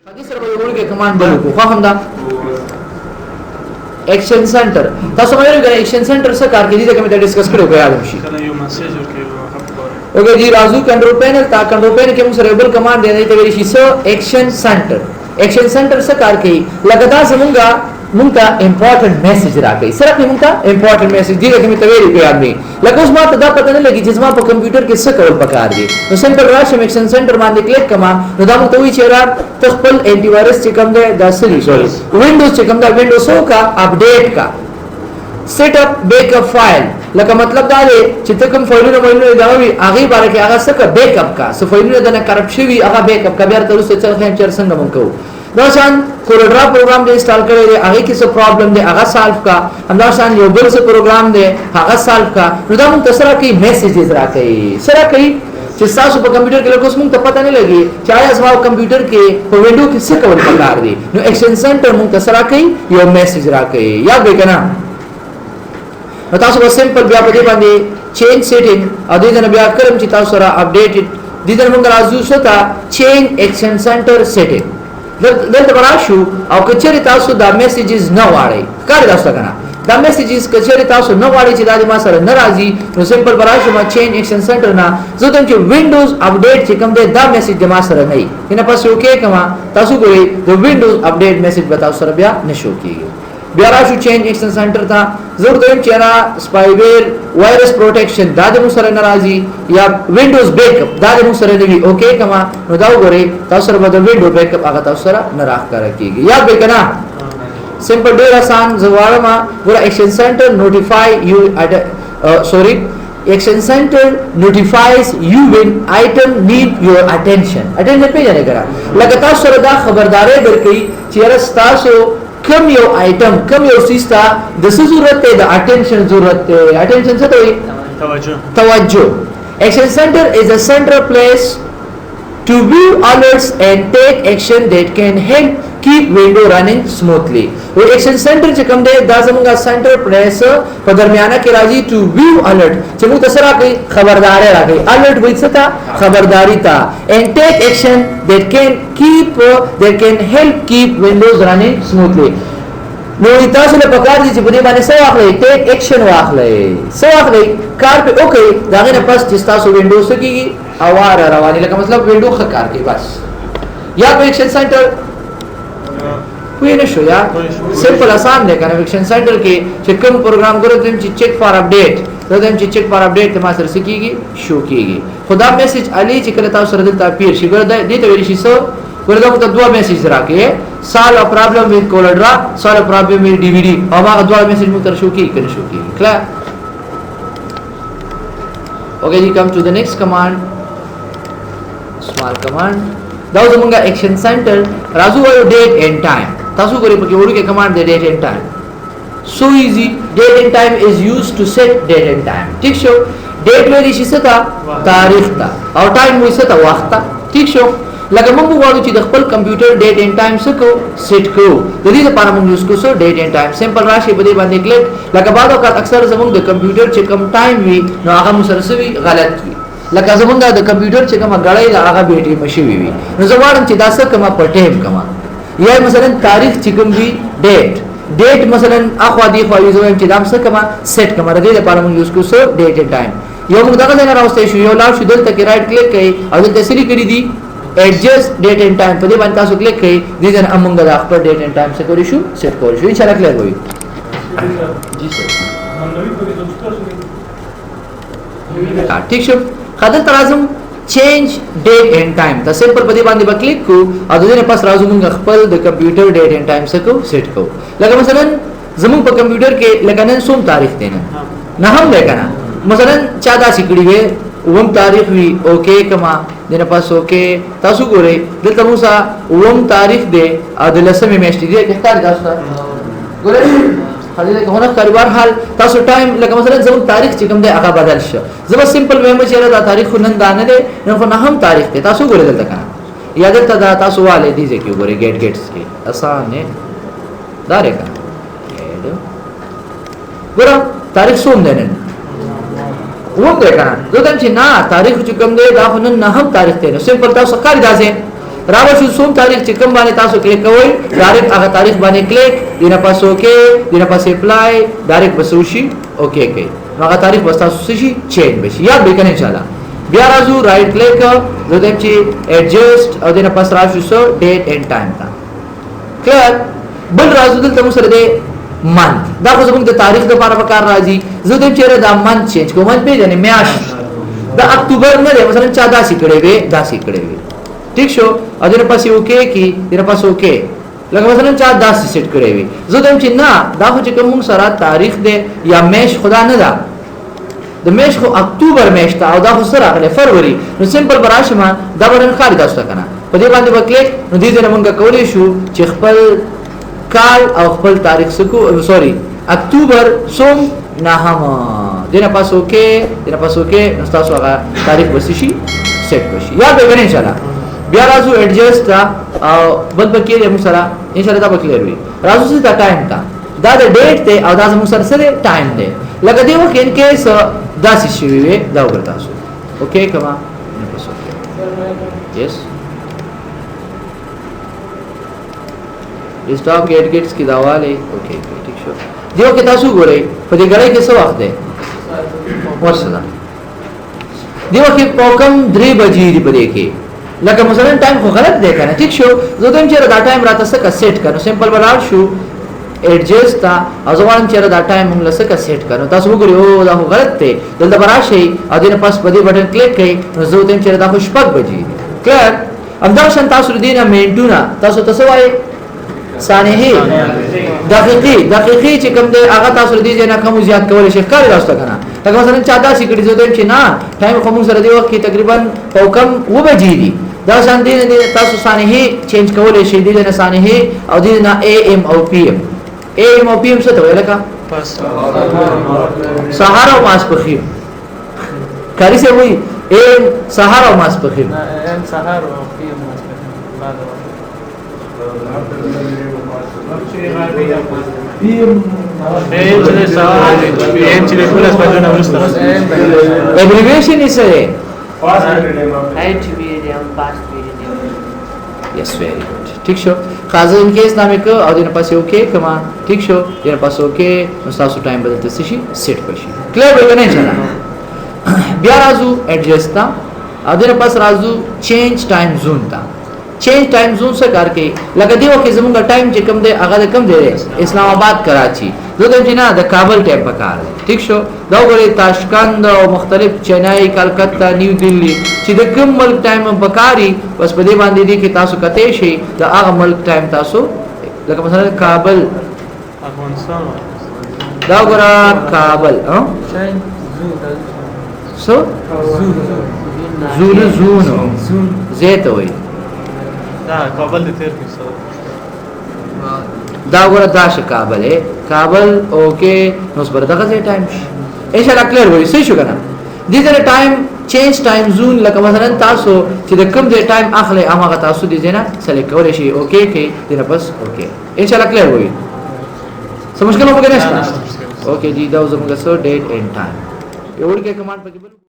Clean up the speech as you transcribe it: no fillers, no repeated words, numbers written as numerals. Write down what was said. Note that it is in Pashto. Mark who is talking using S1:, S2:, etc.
S1: حدیث سره به وګورئ کې کمانډ بلو کو خو هم دا ایکشن سنټر تاسو مې ویل ایکشن سنټر څه کار کوي دا کوم ته ډیسکس کړو غواړم شي
S2: کله یو میسج ورکړي
S1: اوکے جی رازو کنټرول پینل تا کنټرول پینل کې موږ سره بل کمانډ دی ته ویل شي سو ایکشن سنټر څه کار کوي لکه دا زمونږه مونږ ته امپورټنٹ میسج راکړي سره مونږ ته امپورټنٹ میسج دی چې مې ته ویل پیغام دی لکه اوس ما ته دا پته نه لګي چې زما په کمپیوټر کې څه کول پکار دي نو سمپل راشم ایکشن سنټر باندې کلیک کما نو دا مونږ ته وی چې را خپل انټي وایرس چې کوم دی دا سری وینډوز چې کوم دا وینډوز کا اپډیټ کا سیټ اپ بیک اپ فایل لکه مطلب دا دی چې ته کوم فایلونه دا وي هغه باره کې هغه څه بیک اپ کا څه فایلونه د نه کرپټ شوی هغه بیک اپ کا بیا تر اوسه څنګه مونږ کوو دا شان کوروډرا پروګرام دې انسټال کړی دی هغه کې څه پرابلم دی هغه سالو کا همدا شان یو بل څه پروګرام دی هغه سالو کا نو دا موږ سره کې میسجز راکړي سره کوي چې تاسو په کمپیوټر کې لکه موږ ته پته نه لګي چې آیا زما کمپیوټر کې په وینډو کې څه کول پکار دي نو ایکشن سنټر موږ سره کوي یو میسج راکړي یاد وکړه نو تاسو به سمپل بیا په دې باندې چینج سیټینګ او دې نه بیا کړم چې تاسو سره اپډیټډ دې نه موږ راځو شته چینج ایکشن سنټر سیټینګ دلته براشو او کچری تاسو دا میسجز نه واړی کار تاسو کنه دا میسجز کچری تاسو نه واړی چې دا ما سره ناراضي نو سمپل براشو ما چینج ایکشن سنټر نه زه ته چې وینډوز اپډیټ چې کوم دا میسج ما سره نه ینه پس اوکې کما تاسو ګورئ د وینډوز اپډیټ میسج به تاسو سره بیا نشو کیږي بیا راشو چینج ایکشن سنټر ته ضرورت هم چې را سپایویر وایرس پروټیکشن دا د مو سره ناراضي یا وینډوز بیک اپ دا د مو سره دی اوکې کما نو دا وګورئ تاسو سره به د وینډو بیک اپ هغه تاسو سره نه راخاره کیږي یاد وکړه سمپل ډیر آسان زوالما ګور ایکشن سنټر نوټیفای یو Action Center notifies you when item need your attention پیژنه کړه لکه تاسو سره دا خبرداري درکې چې تاسو کم یو آیټم کم یو سیستا د څه ضرورت دی د اټینشن ضرورت دی اټینشن څه دی توجه Action Center is a central place to view alerts and take action that can help keep window running smoothly वो Action Center چې کوم دی دا زموږه سنټر پلیس په درمیانه کې راځي to view alert چې موږ تاسو راکې خبرداري راکې alert وایي څه تا خبرداري تا and take action that can help keep windows running smoothly نو تاسو له پکار دي چې په دې باندې څه واخلئ ټیک ایکشن واخلئ څه واخلئ کار په اوکې دا غره پس چې تاسو وینډوز کېږي اواره رواني لکه مطلب وینډو ښه کار کوي بس یا په ایکشن سنټر وی نه شو یا سمپل آسان دی کنه ایکشن سنټر کې چې کوم پروګرام ګورئ چې چیک فار اپډیټ زدم چې چیک فار اپډیټ ما سره سکیږي شو کیږي خدا میسج علي چې کله تاسو سره دلته پیر شي ګور دې ته ویل شي سو ورته ته دوه میسج راکې solve a problem with Corodra solve a problem with DVD او هغه دوه میسج مو تر شو کیږي کنه شو کیږي کلا okay you come to the next command small command دا زمونږه ایکشن سنټر راځو وایو ډیټ اینڈ ټایم تاسو ګورئ په کې وړو کې کمانډ دی ډیټ اینڈ ټایم so easy date and time is used to set date and time ٹھیک شو ډیټ ویل شي څه تا تاریخ تا او ټایم وایي څه تا وخت تا ټیک شو لکه موږ وایو چې د خپل کمپیوټر ډیټ اینڈ ټایم څه کو سیټ کو د دې لپاره موږ یوز کوو ډیټ اینڈ ټایم سمپل راشي په دې باندې کلیک لکه بعد وخت اکثر زموږ د کمپیوټر چې کم ټایم وي نو هغه مسرسوي غلط وي لکه زمونږ د کمپیوټر چې کومه غړۍ دا هغه بیټری مشوي وي نو زه واړم چې دا څه کومه په ټیم کومه یا مثلا تاریخ چې کوم وي ډیټ مثلا اخوا دی خو یو چې دا څه کومه سیټ کومه د دې لپاره موږ یوز کوو ډیټ اینڈ ټایم یو موږ دغه نه راوستي شو یو لاړ شو دلته کې رائټ کلیک کړئ او دلته سری کړی دي ایڈجسٹ ډیټ اینڈ ټایم په دې باندې تاسو کلیک کړئ دې ځن موږ د خپل ډیټ اینڈ ټایم څخه کولی شو سیټ کولی شو ان شاء الله کلیئر وي جی سر ٹھیک شو خاطر ترازم چینج ډیټ اینڈ ټایم دا سمپل په دې باندې کلیک کو او د دې نه پس راځو موږ خپل د کمپیوټر ډیټ اینڈ ټایم څخه سیټ کو لکه مثلا زموږ په کمپیوټر کې لکه نن سوم تاریخ دی نه هم لیکنه مثلا چا دا سکړی وي وم تاریخ وی اوکې کما دنه پس اوکې تاسو ګورئ دلته موږ وم تاریخ دی او د لسمه میاشتې دی کې ښکار تاسو ګورئ خالي له هغه کاروبار حال تاسو ټایم لکه مثلا زموږ تاریخ چې کوم دی هغه بدل شو زما سمپل وایم چې دا تاریخ نن دانه دی نو خو نه هم تاریخ دی تاسو ګورئ دلته کنه یاد ته دا تاسو والے دي چې ګورئ گیټس کې آسان نه دارې کنه ګورئ تاریخ سوم دی نن وګورئ کنه زه ته چې نه تاریخ چې کوم دی دا خو نن نه هم تاریخ دی نو سمپل تاسو کار داسې راو شو سوم تاریخ چې کوم باندې تاسو کلیک کوئ ډایرکټ هغه تاریخ باندې کلیک دینه پاس اوکے دینه پاس اپلای ډایرکټ بسوشي اوکے کوي هغه تاریخ بس تاسو شي چینج بشي یاد به کنه ان شاء الله بیا راځو رائټ کلیک زه دم چې ایڈجسٹ او دینه پاس راشو سو ډیټ اینڈ ټایم تا کلیئر بل راځو دلته مو سره دی منث دا خو زموږ د تاریخ لپاره پکار راځي زه دم چې دا منث چینج کوم په یعنی میاش دا اکتوبر نه دی مثلا 14 کړي وي 10 کړي وي ٹھیک شو او دینه پاس اوکے کی دینه پاس اوکے لکه مثلا 10 سیټ کړي وي زه دم چې نه دا خو چې کوم سره تاریخ دی یا میش خدا نه دا د میش خو اکتوبر میش تا او دا خو سره غله فروری نو سمپل براشمه دا ورن خاري تاسو کنه په دې باندې وکلیک نو دې نه مونږ کولې شو چې خپل کال او خپل تاریخ سکو سوري اکتوبر سوم نه هم دینه پاس اوکے نو تاسو هغه تاریخ وسشي سیټ وشي یاد وګورئ ان شاء الله بیا راځو ایڈجسٹ او بل بکې موږ سره ان شاء الله دا کلیئر وي راځو چې دا ټایم تا دا د ډیټ ته او دا موږ سره ټایم دی لکه دی وخت ان کیس داسې شي وي دا وګورئ تاسو اوکے کما نه پسو یس اسټاپ گیټس کی داواله اوکے ٹھیک شو دیو کې تاسو ګورئ په دې غړې کې څه وخت دی ورسره دیو کې پوکم 3 بجې دی په دې کې لکه مثلا ټایم خو غلط دی کنه ٹھیک شو زه دم چې دا ټایم راته څه سیټ کړو سمپل بلال شو ایڈجسٹ تا ازوان چې دا ټایم موږ لسه کا سیټ کړو تاسو وګورئ او دا غلط دی دلته براشي او دینه پاس په دې بٹن کلیک کړئ نو زه دم چې دا خو شپږ بجې کلیئر امدا شان تاسو دینه منټونه تاسو وایي ثانیه دقیقې چې کوم دی هغه تاسو دې نه کوم زیات کول شي ښکار راځته کنه لکه مثلا 14 سکړي زه دم چې نه ټایم کوم سره دی وخت تقریبا پوکم و بجې دي دا شان دي تاسو ثانیه چینج کول شي دي نه ثانیه او دي نه اے ام او پی ام څه ته ویل کا سهار او ماسپخیم کاری سے وہی ام سهار او ماسپخیم
S2: ام سهار او پی ام ماسپخیم
S1: abbreviation is a yes very good ٹھیک شو خاصه ان کیس نامه کو او دینه پاسه اوکے کما ٹھیک شو دینه پاسه اوکے نو تاسو ټایم بدلته شي سیټ پشي کلیئر وګورئ ان شاء الله بیا راځو ایڈجسٹ تا او دینه پاس راځو چینج ټایم زون تا چینج ټایم زون څه کار کوي لکه دیو کې زموږ ټایم چې کم دی هغه کم دی اسلام آباد کراچي زه دم چې نه د کابل ټایم پکار دی ټیک شو دا وګورئ تاشکند او مختلف چنای کلکتا نیو دلی چې د کوم ملک ټایم پکاري بس په دې باندې دي کې تاسو کته شي د هغه ملک ټایم تاسو لکه مثلا کابل
S2: افغانستان
S1: دا وګورئ کابل ها سو زونو زيته وي
S2: دا کابل د تیر کې
S1: دا وګوره دا ش کابل ہے کابل اوکے نو اس پر دغه ټایم ان شاء الله کلیر وي صحیح شو کنه دې ځای ټایم چینج ټایم زون لکه مثلا تاسو چې د کوم ځای ټایم اخلي هغه تاسو دې ځای نه سلیکټ کولای شي اوکے کې دې بس اوکے ان شاء الله کلیر وي څه مشکل وګورئ نشته اوکے جی دا زموږ سره ډیټ اینڈ ټایم یو ورکه کمانډ پکې